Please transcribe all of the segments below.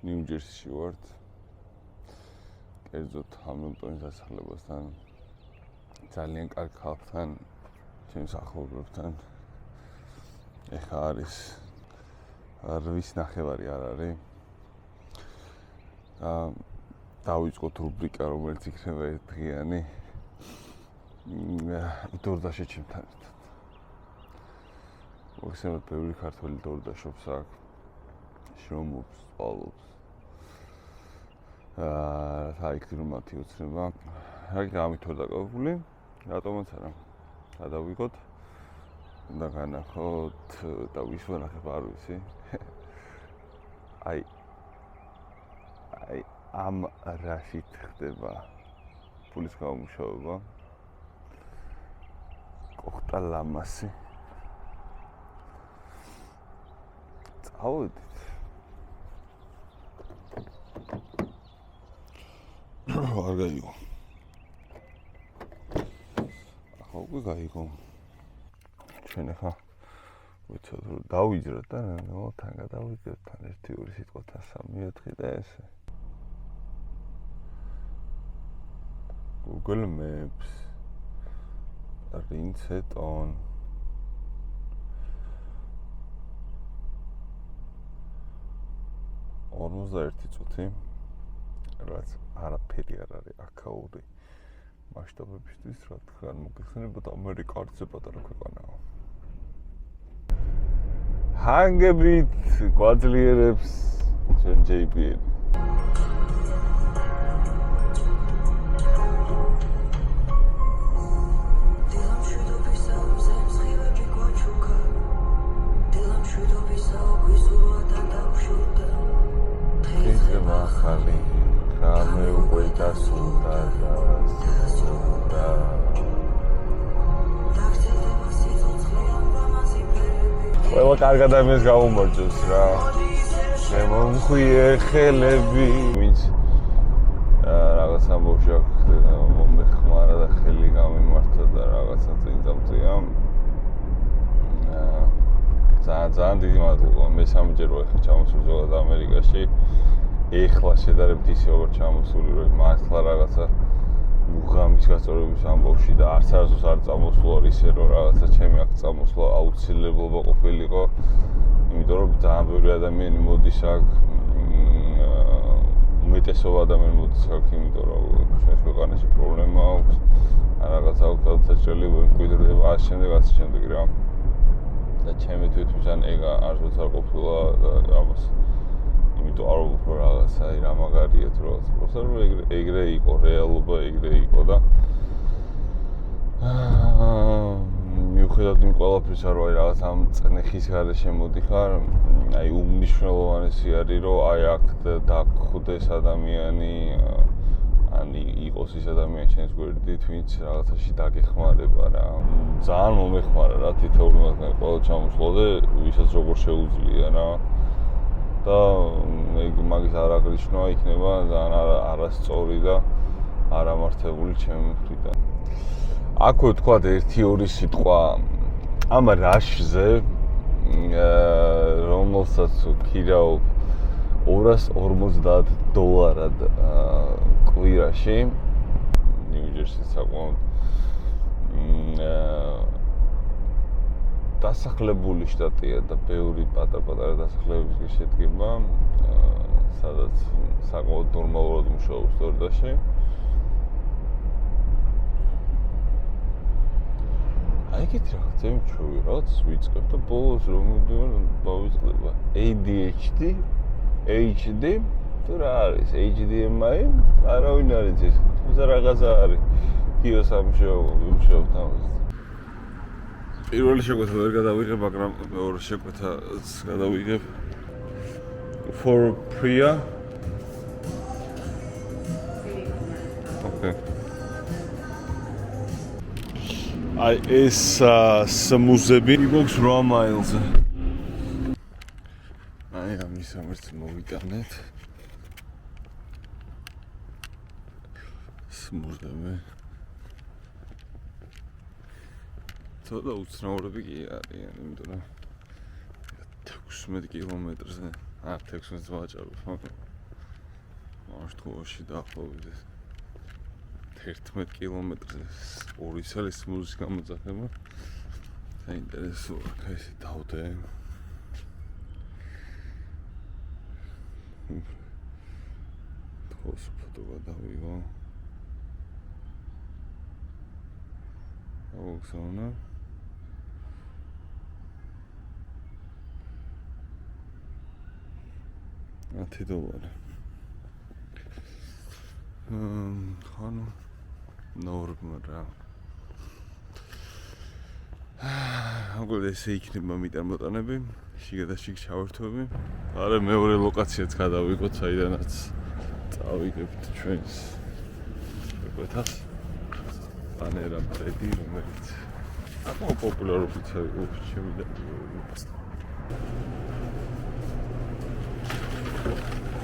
ნიუ-ჯერსიში ვართ. კერძოდ ჰამილტონის დასახლებასთან ძალიან კარგ ხალხთან, ჩემს ახლობლებთან. ეხლა არის 8 ნახევარი არ არის. დავიწყოთ რუბრიკა, რომელიც იქნება ერთდღიანი. დორდაშე ჩემთან ერთად. მოგესალმებით, ბევრი ქართველი დორდაშობს აქ. შრომობს, სწავლობს. საიქცირო მათი უცნება. რა ამით ვარ დაკავებული? რატომაც არა. გადავიღოთ. უნდა განახოთ და ვის ვანახებ არ ვიცი. აი ამ რაშით ხდება ფულის გამომუშავება. კოხტა ლამასი. წავედით. არ გაიგო. ახლა უკვე გაიგო. ჩვენ ახლა ვიცით რომ დავიჯროთ და თან გადავიჯროთ თან 1-2 სიტყვათან 3-4 და ესე. Google Maps. Rinset on. Almost 1 წუთი. რაც არაფერი არ არის აქაური მასშტაბებისთვის, რა თქმა უნდა, მოგეხსენებათ ამერიკა არცე პატარა ქვეყანაა. ჰანგებით გვაძლიერებს ჩვენ JPN. Rame უკვე დასუნდა და ყველა კარგ ადამიანს გამომარჯოს რა. მე მომხვიე ხელები, ვინც რაღაც ამბავში ახდენა მომეხმარა და ხელი გამიმართა და რაღაცა წინ წამწია. ძალიან დიდი მადლობა. მესამეჯერ ვარ ხე ჩამოსული ზოგადად ამერიკაში. ეხლა შედარებით ისე ვარ ჩამოსული, რომ მართლა რაღაცა მუღამის გასწორების ამბავში და არც არასდროს არ წამოსვლა ისე რომ რაღაცა ჩემი აქ წამოსვლა აუცილებლობა ყოფილიყო. იმიტომ რომ ძალიან ბევრი ადამიანი მოდის აქ, უმეტესობა ადამიანი მოდის აქ, იმიტომ რომ ჩვენს ქვეყანაში პრობლემა აქვს. რაღაცა აქვს გადაწყვეტილი მკვიდრდება ამ შემდეგ რა. და ჩემი თვითონ ეგ არც არ ყოფილა ამას. იმიტომ არ ვუყო რაღაცა რა მაგარია თუ რაღაც პროცესი რომ ეგრე იყო რეალობა ეგრე იყო და მიუხედავად იმ ყველაფრისა რომ აი რაღაც ამ წნეხის გარეშე მოდიხარ აი უმნიშვნელოვანესი არის რომ აი აქ დაგხვდეს ადამიანი ან იყოს ის ადამიანი ჩვენს გვერდით ვინც რაღაცაში დაგეხმარება რა ძალიან მომეხმარა რა თითოეული მათგანი ყველა ჩამოსვლაზე ვისაც როგორ შეუძლია რა და მაგის არ აღნიშნვა იქნება ძალიან არასწორი და არამართებული ჩემი მხრიდან. აქვე თქვა 1-2 სიტყვა ამ რაშზე რომელსაც ქირავ $250 კვირაში ნიუ-ჯერსის საკუთარ დასახლებული შტატია და ბევრი პატარ-პატარა დასახლებების შედგება, სადაც საკმაოდ ნორმალურად მუშაობს დორდაში. აი ეგეთი რაღაცები მჩვევი, რაც ვიწყებ და ბოლოს რომ დავიწყდება. ADHD, HD, თუ რა არის? HDMI, არავინ არ იცის, თუმცა რაღაცა არის. გიოს ამუშავებ თავს. პირველი შეკვეთა ვერ გადავიღებ, მაგრამ მეორე შეკვეთაც გადავიღებ. For Priya. Okay. აი ეს სამუზები გვაქვს 8 მაილზე. აი ამის ამერც მოვიტანეთ. სამუზები. ცოტა უცნაურები კი არიან, იმიტომ რომ 16 კილომეტრზე, 16 ვაჭარობს, მაგრამ Აშთხოვში დაახლოებით 11 კილომეტრზე 2 წელიწადის გამოძახება. საინტერესოა, ეს დავდე. თქოს ფოტო გადავიღო. აუქსონა. $10. ხანო ნორმალა. აგერ ესე იქნება მიტანმოტანები, შიგადაშიგ ჩავერთვები. არა მეორე ლოკაციაც გადავიღოთ, საიდანაც წავიგებთ ჩვენს კვეთას. პანერა პრედი, რომელიც აკო პოპულარობით შემიდა.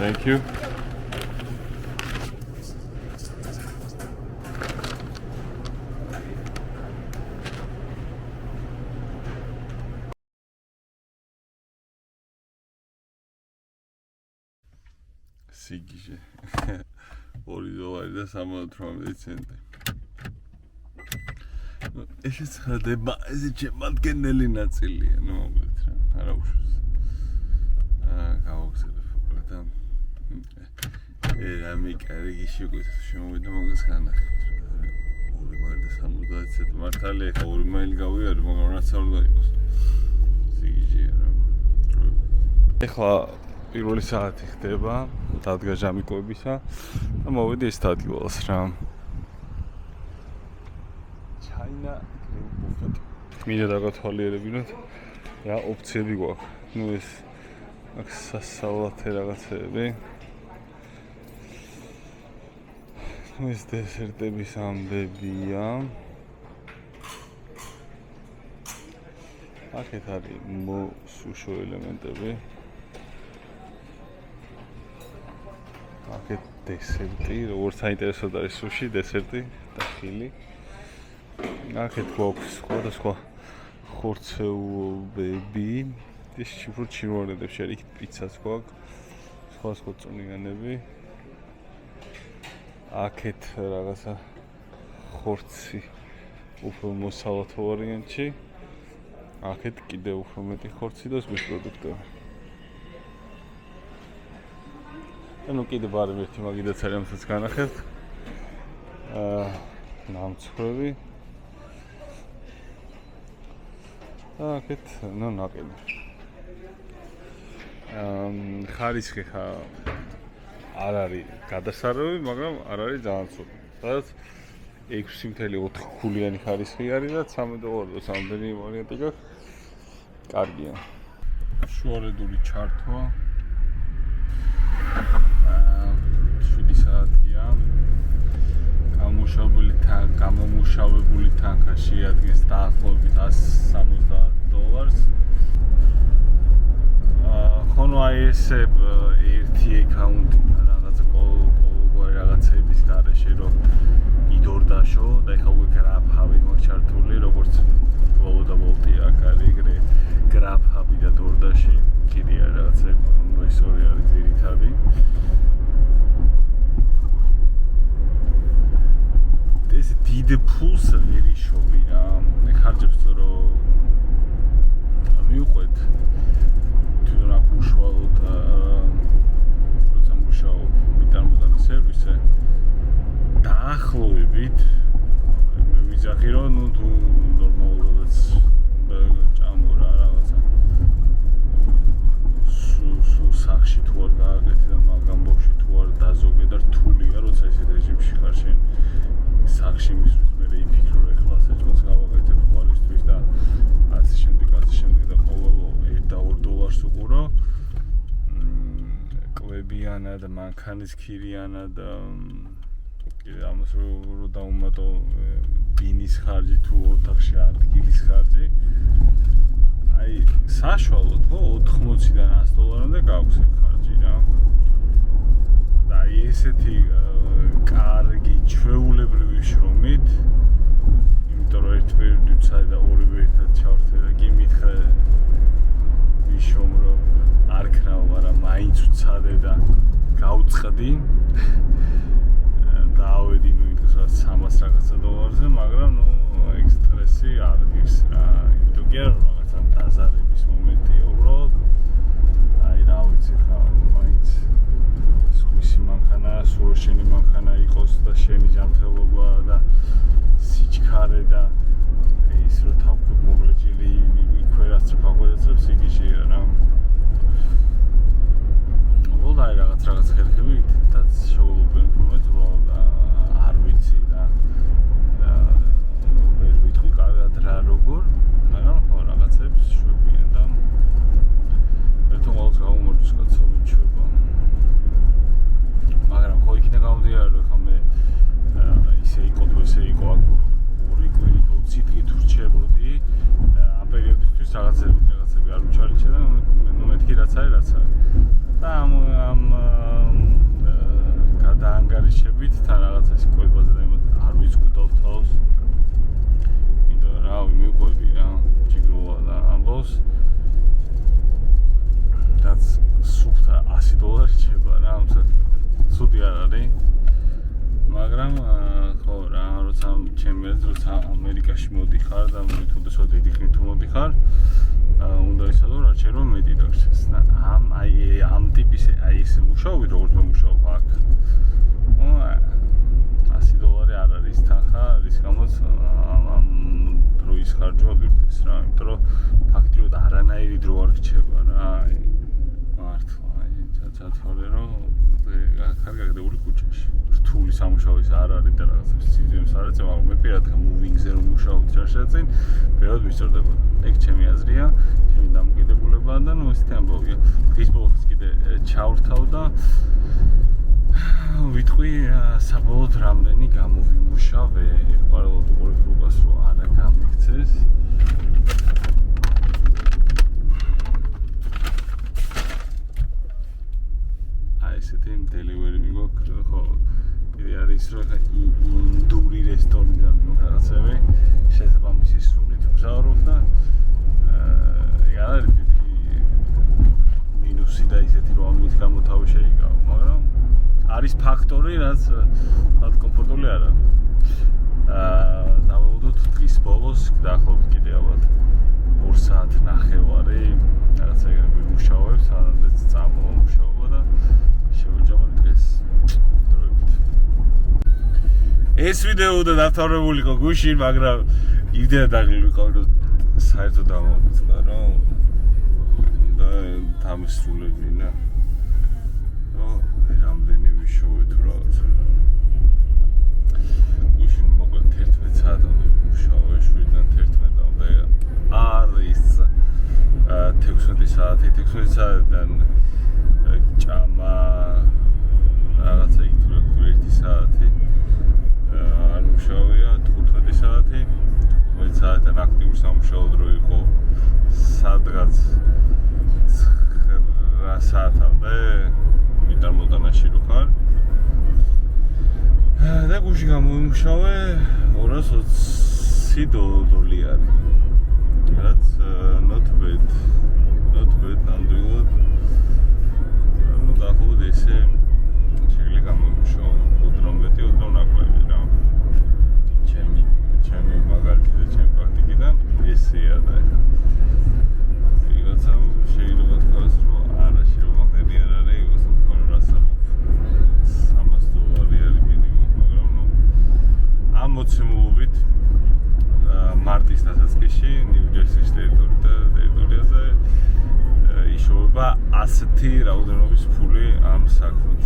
Thank you. სიგიჟე $2.78. ეს ხდება ეს შემადგენელი ნაწილია, ნუ მოგვიდეთ რა. არა უშავს. გავაუხსენებ და რამე კარგი შეგვეცა შემოვიდა მაგას განახეთ. 2.70 ცენტი მართალია, ხა 2 მაილი გავიარე, მაგრამ რაც არ უნდა იყოს. სიგიჟეა რა. ეხლა პირველი საათი ხდება დადგა ჟამიკოებისა და მოვედი ეს ადგილას რა. China Green Buffet. მინდა დაგათვალიერებინოთ რა ოფციები გვაქვს. ნუ ეს აქ სასალათე რაღაცები. ნუ ეს დესერტების ამბებია. აქეთ არის მოსუშო ელემენტები. აქეთ დესერტი, როგორც საინტერესოდ არის სუში, დესერტი და ხილი. აქეთ გვაქვს სხვადასხვა ხორცეულები. ეს ჩინვარდებში არის, იქ პიცაც გვაქვს. სხვადასხვა წვნიანები. აქეთ რაღაცა ხორცი უფრო მოსალათო ვარიანტში. აქეთ კიდევ უფრო მეტი ხორცი და ზღვის პროდუქტები. ანუ კიდე ბარემ ერთი მაგიდაც არის, ამასაც განახეთ. ნამცხრები. აქეთ ნუ ნაკელი. ხარისხი ხა არ არის გადასარევი, მაგრამ არ არის ძალიან ცუდი. სადაც 6.4 ქულიანი ხარისხი არის და 3.2 სამდენი ვარიანტი გაქვს. კარგია. შუალედური ჩართვა. 7 საათია. გამომუშავებული თანხა შეადგენს დაახლოებით $170. ხონო აი ესე ერთი აკაუნტი რაღაცა ყოველგვარი რაღაცების გარეშე რომ იდორდაშო და ეხლა უკვე გრაფ-ჰაბი მაქვს ჩართული, როგორც გლოვო და ვოლტი აქ არის ეგრე გრაფ-ჰაბი და დორდაში კიდე არის რაღაცები, მაგრამ ეს ორი არის ძირითადი. ეს დიდ ფულს ვერ იშოვი რა. ხარჯებს რომ მივყვეთ თუნდაც აქ უშუალოდ როცა მუშაობ მიტანმოტანი სერვისზე დაახლოებით მე ვიძახი რომ ნუ თუ ნორმალურადაც ჭამო რა რაღაცა სულ სახში თუ არ გააკეთე და მაგამ ბოქში თუ არ დაზოგე და რთულია როცა ისეთ რეჟიმში ხარ შენ სახში მისთვის მე იფიქრო ეხლა საჭმელს გავაკეთებ ხვალისთვის და ასე შემდეგ და ყოველ $1 უყურო კვებიანა და მანქანის ქირიანა და კიდე ამას რო დაუმატო ბინის ხარჯი თუ ოთახში ადგილის ხარჯი აი საშუალოდ ხო $80-დან $100-მდე გაქვს ეგ ხარჯი რა და აი ესეთი კარგი ჩვეულებრივი შრომით იმიტომ რომ ერთ ვერდიცა და ორივე ერთად ჩავერთე და კი მითხრა ვიშომ რომ არ ქნაო, მაგრამ მაინც გავცხადე და გავწყდი და ავედი მივიდოს 300 რაღაცა დოლარზე, მაგრამ ეგ სტრესი არ ღირს რა. იმიტომ კი არა რაღაცა დაზარების მომენტია უბრალოდ. აი რა ვიცი ხა, მაინც სხვისი მანქანა, სულ შენი მანქანა იყოს და შენი ჯანმრთელობა და სიჩქარე და ის რო თავკუთ მოგლეჭილი იქვე რა სწრაფად გვერდებს იგიჟია რა. უბრალოდ აი რაღაც ხერხები თითქოს შეულობენ პრომეთ უბრალოდ არ ვიცი და ვერ ვიტყვი კარგად რა როგორ, მაგრამ ხო რაღაცებს შვებიან და ერთო ყოველს გამომორჩის კაცო მიჩვება. მაგრამ ხო იქნა გამოდიარ რომ ხა მე ისე იყო თუ ესე იყო აქ 2 კვირით 20 დღით ვრჩებოდი ამ პერიოდისთვის რაღაცები არ უჩარიჩე და ნუ მეთქი რაც არის და ამ გადაანგარიშებით თან რაღაცა სიკვებაზე და იმათ არ ვიცხუდავ თავს. იმიტომ რა მივყვები რა ჯიგროა და ამბავს რაც სუფთა $100 რჩება რა ამ ცუდი არ არის. მაგრამ ხო რა როცა როცა ამერიკაში მოდიხარ და თუნდაც დიდი ხნით თუ მოდიხარ უნდა ისადო რა შეიძლება მეტი დაგრჩეს და ამ ტიპის აი ეს მუშაობი როგორც მე მუშაობ აქ $100 არ არის თანხა რის გამოც ამ დროის ხარჯვა გირდეს რა იმიტომ რომ ფაქტიურად არანაირი დრო არ რჩება რა მართლა ჩათვალე რომ კარგადეული კუჩაში რთული სამუშაო ის არ არის და რაღაცა სიზიმს არ ეწევა მაგრამ მე პირადად მუვინგზე რომ მუშაობ ჩარშეწინ პირადად ვისწორდება ეგ ჩემი აზრია ჩემი დამოკიდებულებაა და ნუ ისეთი ამბავია დღის ბოლოს კიდე ჩავრთავ და ვიტყვი საბოლოოდ რამდენი გამოვიმუშავე პარალელურად უყურებ რუკას რომ არა გამიქცეს ესეთი დელივერი მიგვაქვს ხო კიდე არის რომ ინდური რესტორნიდან რაღაცები შესაბამისი სუნით ვგზავრობ და ეგ არის მინუსი და ისეთი რომ ამით გამოთავე შეიგავ მაგრამ არის ფაქტორი რაც თათ კომფორტული არ არის დავუვდოთ დღის ბოლოს დაახლოებით კიდე ალბათ 2 საათ ნახევარი რაღაცა ეგრე მუშაობებს სადაც წამოვმუშაობა და შევეჯამოთ დღეს დროებით. ეს ვიდეო და დავთავრებული იყო გუშინ, მაგრამ იმდენად დაღლილი ვიყავი, რომ საერთოდ დამოვიწყდა, რომ და დამისრულებინა. რომ რამდენი ვიშოვე თუ რაღაცა. გუშინ მოკლედ 11 საათამდე ვიმუშავე, 7-დან 11-მდე არის 16 საათიდან ჭამა რაღაცა ითვლება 1 საათი არ მუშაობია 15 საათი 15 საათთან აქტიური სამუშაო დრო იყო სადღაც 9 საათამდე მიტარმოტანაში რო ხარ და გუშინ გამოვიმუშავე $220 რაც not bad ნამდვილად დაახლოებით ესე შეიძლება გამოვიმუშაო უდრო მეტი უდრო ნაკლები რა ჩემი მაგალითი და ჩემი პრაქტიკიდან ესეა და ვიღაცა შეიძლება თქვას რომ არაში რომ მაგდენი არ არის იგოს თქვა რომ $300 არის მინიმუმ მაგრამ ნუ ამ მოცემულობით მარტის დასაწყისში ნიუ-ჯერსის ტერიტორიაზე იშოვება 100 რაოდენობის ფული ამ საქმით.